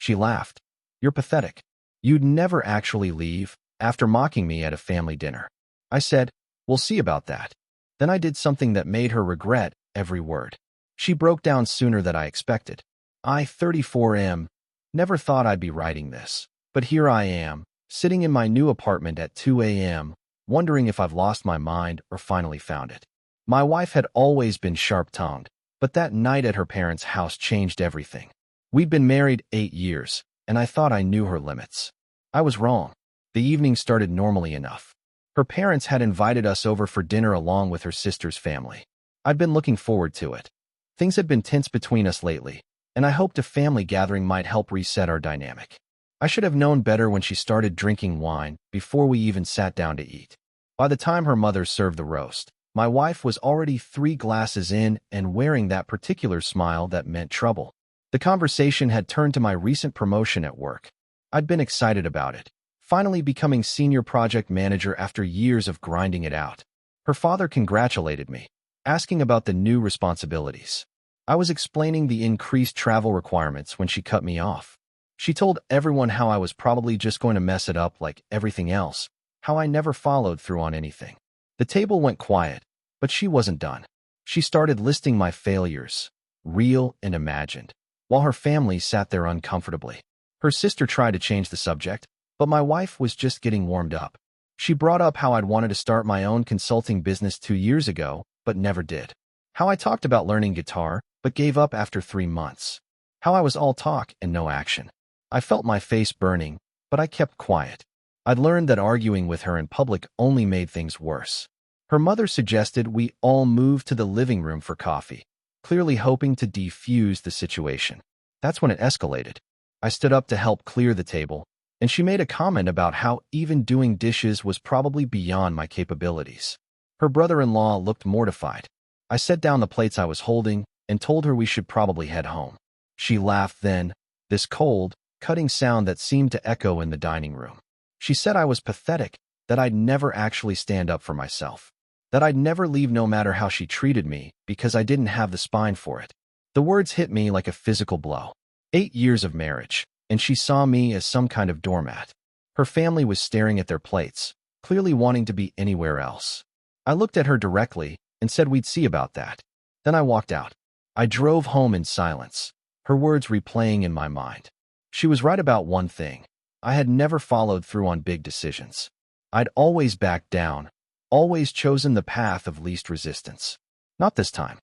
She laughed. You're pathetic. You'd never actually leave, after mocking me at a family dinner. I said, we'll see about that. Then I did something that made her regret every word. She broke down sooner than I expected. I, 34, never thought I'd be writing this. But here I am, sitting in my new apartment at 2 a.m., wondering if I've lost my mind or finally found it. My wife had always been sharp-tongued, but that night at her parents' house changed everything. We'd been married 8 years, and I thought I knew her limits. I was wrong. The evening started normally enough. Her parents had invited us over for dinner along with her sister's family. I'd been looking forward to it. Things had been tense between us lately, and I hoped a family gathering might help reset our dynamic. I should have known better when she started drinking wine before we even sat down to eat. By the time her mother served the roast, my wife was already 3 glasses in and wearing that particular smile that meant trouble. The conversation had turned to my recent promotion at work. I'd been excited about it, finally becoming senior project manager after years of grinding it out. Her father congratulated me, asking about the new responsibilities. I was explaining the increased travel requirements when she cut me off. She told everyone how I was probably just going to mess it up like everything else, how I never followed through on anything. The table went quiet, but she wasn't done. She started listing my failures, real and imagined, while her family sat there uncomfortably. Her sister tried to change the subject, but my wife was just getting warmed up. She brought up how I'd wanted to start my own consulting business 2 years ago, but never did. How I talked about learning guitar, but gave up after 3 months. How I was all talk and no action. I felt my face burning, but I kept quiet. I'd learned that arguing with her in public only made things worse. Her mother suggested we all move to the living room for coffee, clearly hoping to defuse the situation. That's when it escalated. I stood up to help clear the table, and she made a comment about how even doing dishes was probably beyond my capabilities. Her brother-in-law looked mortified. I set down the plates I was holding and told her we should probably head home. She laughed then, this cold, cutting sound that seemed to echo in the dining room. She said I was pathetic, that I'd never actually stand up for myself, that I'd never leave no matter how she treated me because I didn't have the spine for it. The words hit me like a physical blow. 8 years of marriage, and she saw me as some kind of doormat. Her family was staring at their plates, clearly wanting to be anywhere else. I looked at her directly and said we'd see about that. Then I walked out. I drove home in silence, her words replaying in my mind. She was right about one thing. I had never followed through on big decisions. I'd always backed down, always chosen the path of least resistance. Not this time.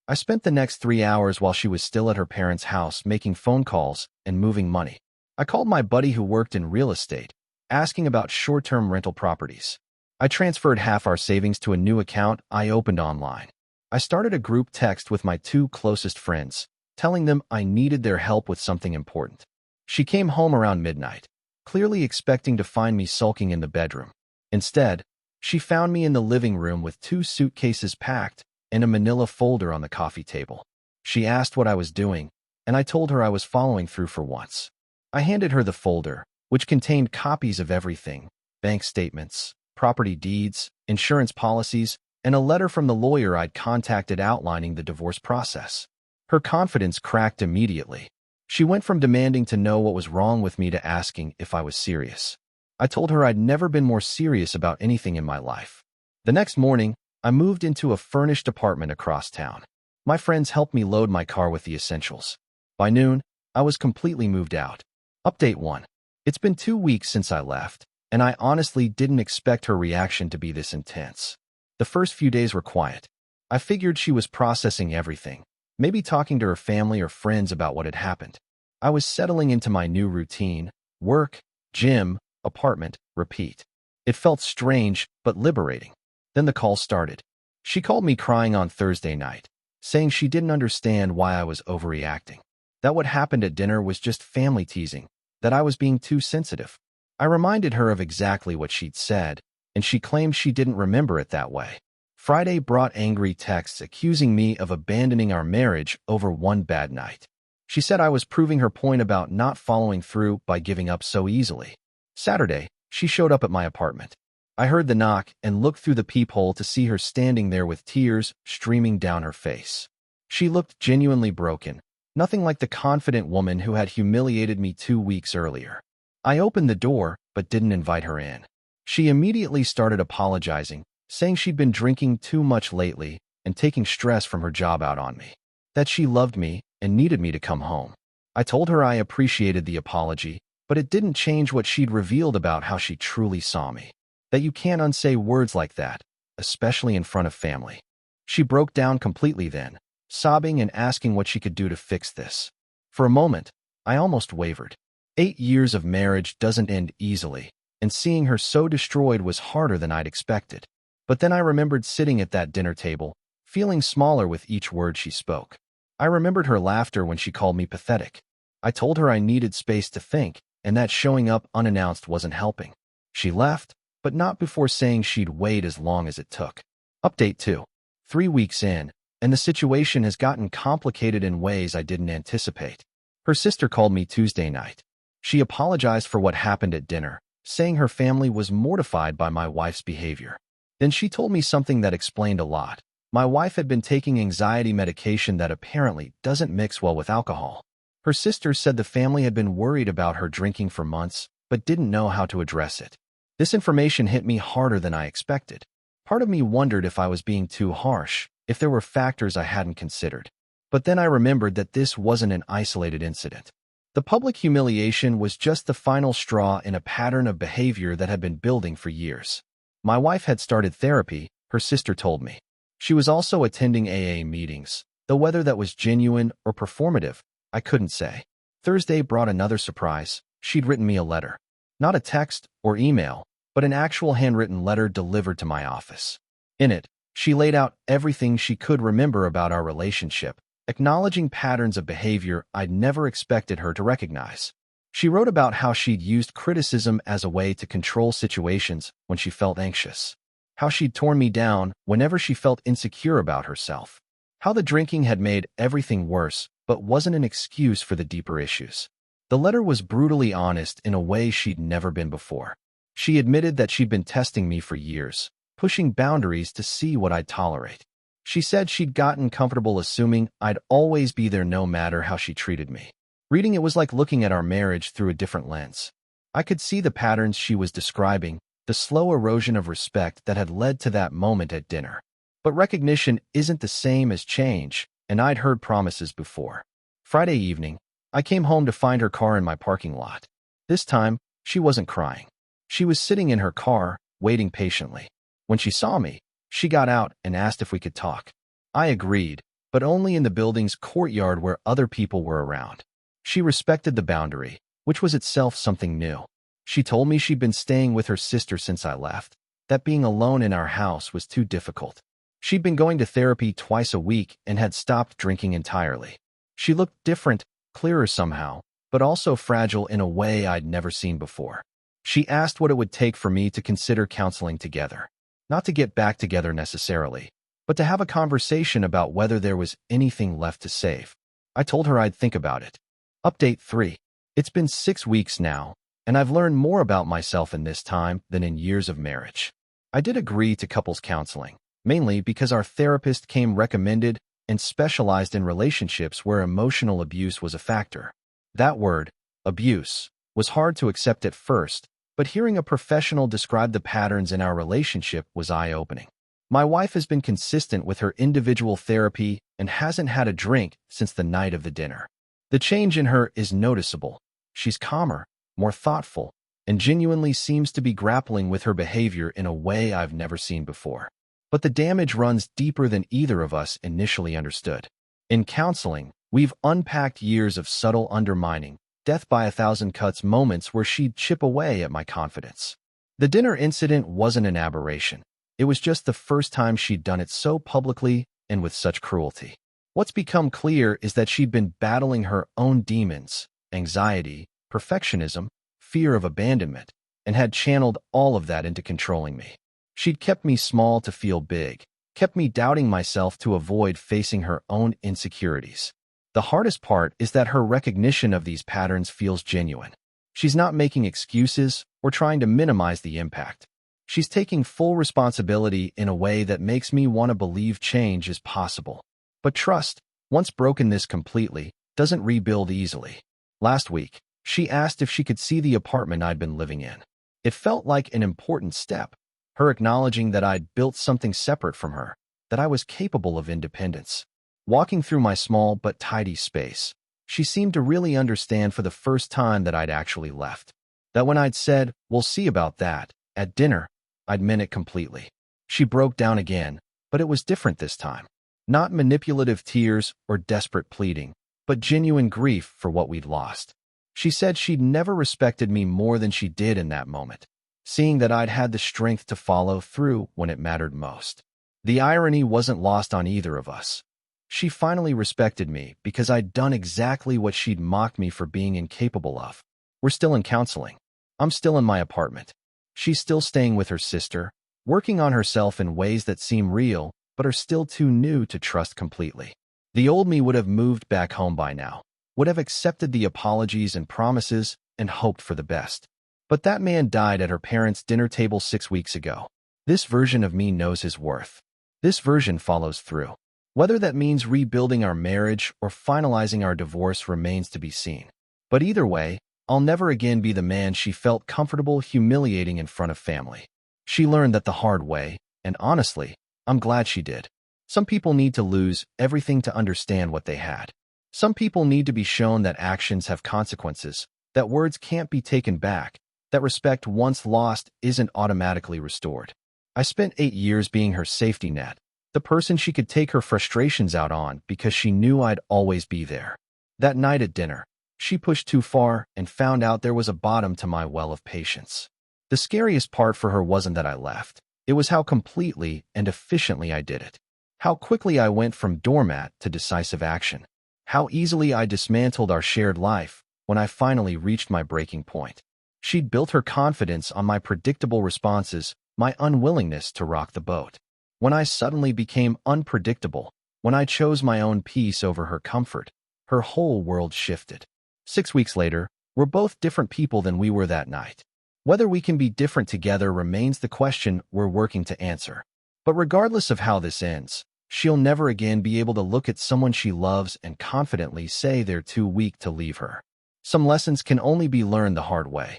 I spent the next 3 hours while she was still at her parents' house making phone calls and moving money. I called my buddy who worked in real estate, asking about short-term rental properties. I transferred half our savings to a new account I opened online. I started a group text with my 2 closest friends, telling them I needed their help with something important. She came home around midnight, clearly expecting to find me sulking in the bedroom. Instead, she found me in the living room with 2 suitcases packed and a manila folder on the coffee table. She asked what I was doing, and I told her I was following through for once. I handed her the folder, which contained copies of everything: bank statements, property deeds, insurance policies, and a letter from the lawyer I'd contacted outlining the divorce process. Her confidence cracked immediately. She went from demanding to know what was wrong with me to asking if I was serious. I told her I'd never been more serious about anything in my life. The next morning, I moved into a furnished apartment across town. My friends helped me load my car with the essentials. By noon, I was completely moved out. Update 1. It's been 2 weeks since I left, and I honestly didn't expect her reaction to be this intense. The first few days were quiet. I figured she was processing everything, maybe talking to her family or friends about what had happened. I was settling into my new routine: work, gym, apartment, repeat. It felt strange, but liberating. Then the call started. She called me crying on Thursday night, saying she didn't understand why I was overreacting, that what happened at dinner was just family teasing, that I was being too sensitive. I reminded her of exactly what she'd said, and she claimed she didn't remember it that way. Friday brought angry texts accusing me of abandoning our marriage over one bad night. She said I was proving her point about not following through by giving up so easily. Saturday, she showed up at my apartment. I heard the knock and looked through the peephole to see her standing there with tears streaming down her face. She looked genuinely broken, Nothing like the confident woman who had humiliated me 2 weeks earlier. I opened the door, but didn't invite her in. She immediately started apologizing, saying she'd been drinking too much lately and taking stress from her job out on me. That she loved me and needed me to come home. I told her I appreciated the apology, but it didn't change what she'd revealed about how she truly saw me. That you can't unsay words like that, especially in front of family. She broke down completely then, sobbing and asking what she could do to fix this. For a moment, I almost wavered. 8 years of marriage doesn't end easily, and seeing her so destroyed was harder than I'd expected. But then I remembered sitting at that dinner table, feeling smaller with each word she spoke. I remembered her laughter when she called me pathetic. I told her I needed space to think, and that showing up unannounced wasn't helping. She left, but not before saying she'd wait as long as it took. Update 2. 3 weeks in, and the situation has gotten complicated in ways I didn't anticipate. Her sister called me Tuesday night. She apologized for what happened at dinner, saying her family was mortified by my wife's behavior. Then she told me something that explained a lot. My wife had been taking anxiety medication that apparently doesn't mix well with alcohol. Her sister said the family had been worried about her drinking for months, but didn't know how to address it. This information hit me harder than I expected. Part of me wondered if I was being too harsh, if there were factors I hadn't considered. But then I remembered that this wasn't an isolated incident. The public humiliation was just the final straw in a pattern of behavior that had been building for years. My wife had started therapy, her sister told me. She was also attending AA meetings, though whether that was genuine or performative, I couldn't say. Thursday brought another surprise. She'd written me a letter. Not a text or email, but an actual handwritten letter delivered to my office. In it, she laid out everything she could remember about our relationship, acknowledging patterns of behavior I'd never expected her to recognize. She wrote about how she'd used criticism as a way to control situations when she felt anxious. How she'd torn me down whenever she felt insecure about herself. How the drinking had made everything worse, but wasn't an excuse for the deeper issues. The letter was brutally honest in a way she'd never been before. She admitted that she'd been testing me for years, pushing boundaries to see what I'd tolerate. She said she'd gotten comfortable assuming I'd always be there no matter how she treated me. Reading it was like looking at our marriage through a different lens. I could see the patterns she was describing, the slow erosion of respect that had led to that moment at dinner. But recognition isn't the same as change, and I'd heard promises before. Friday evening, I came home to find her car in my parking lot. This time, she wasn't crying. She was sitting in her car, waiting patiently. When she saw me, she got out and asked if we could talk. I agreed, but only in the building's courtyard where other people were around. She respected the boundary, which was itself something new. She told me she'd been staying with her sister since I left, that being alone in our house was too difficult. She'd been going to therapy twice a week and had stopped drinking entirely. She looked different, clearer somehow, but also fragile in a way I'd never seen before. She asked what it would take for me to consider counseling together. Not to get back together necessarily, but to have a conversation about whether there was anything left to save. I told her I'd think about it. Update 3. It's been 6 weeks now, and I've learned more about myself in this time than in years of marriage. I did agree to couples counseling, mainly because our therapist came recommended and specialized in relationships where emotional abuse was a factor. That word, abuse, was hard to accept at first, but hearing a professional describe the patterns in our relationship was eye-opening. My wife has been consistent with her individual therapy and hasn't had a drink since the night of the dinner. The change in her is noticeable. She's calmer, more thoughtful, and genuinely seems to be grappling with her behavior in a way I've never seen before. But the damage runs deeper than either of us initially understood. In counseling, we've unpacked years of subtle undermining, death by 1,000 cuts moments where she'd chip away at my confidence. The dinner incident wasn't an aberration. It was just the first time she'd done it so publicly and with such cruelty. What's become clear is that she'd been battling her own demons, anxiety, perfectionism, fear of abandonment, and had channeled all of that into controlling me. She'd kept me small to feel big, kept me doubting myself to avoid facing her own insecurities. The hardest part is that her recognition of these patterns feels genuine. She's not making excuses or trying to minimize the impact. She's taking full responsibility in a way that makes me want to believe change is possible. But trust, once broken this completely, doesn't rebuild easily. Last week, she asked if she could see the apartment I'd been living in. It felt like an important step, her acknowledging that I'd built something separate from her, that I was capable of independence. Walking through my small but tidy space, she seemed to really understand for the first time that I'd actually left. That when I'd said, "We'll see about that," at dinner, I'd meant it completely. She broke down again, but it was different this time. Not manipulative tears or desperate pleading, but genuine grief for what we'd lost. She said she'd never respected me more than she did in that moment, seeing that I'd had the strength to follow through when it mattered most. The irony wasn't lost on either of us. She finally respected me because I'd done exactly what she'd mocked me for being incapable of. We're still in counseling. I'm still in my apartment. She's still staying with her sister, working on herself in ways that seem real but are still too new to trust completely. The old me would have moved back home by now, would have accepted the apologies and promises and hoped for the best. But that man died at her parents' dinner table 6 weeks ago. This version of me knows his worth. This version follows through. Whether that means rebuilding our marriage or finalizing our divorce remains to be seen. But either way, I'll never again be the man she felt comfortable humiliating in front of family. She learned that the hard way, and honestly, I'm glad she did. Some people need to lose everything to understand what they had. Some people need to be shown that actions have consequences, that words can't be taken back, that respect once lost isn't automatically restored. I spent 8 years being her safety net, the person she could take her frustrations out on because she knew I'd always be there. That night at dinner, she pushed too far and found out there was a bottom to my well of patience. The scariest part for her wasn't that I left. It was how completely and efficiently I did it. How quickly I went from doormat to decisive action. How easily I dismantled our shared life when I finally reached my breaking point. She'd built her confidence on my predictable responses, my unwillingness to rock the boat. When I suddenly became unpredictable, when I chose my own peace over her comfort, her whole world shifted. 6 weeks later, we're both different people than we were that night. Whether we can be different together remains the question we're working to answer. But regardless of how this ends, she'll never again be able to look at someone she loves and confidently say they're too weak to leave her. Some lessons can only be learned the hard way.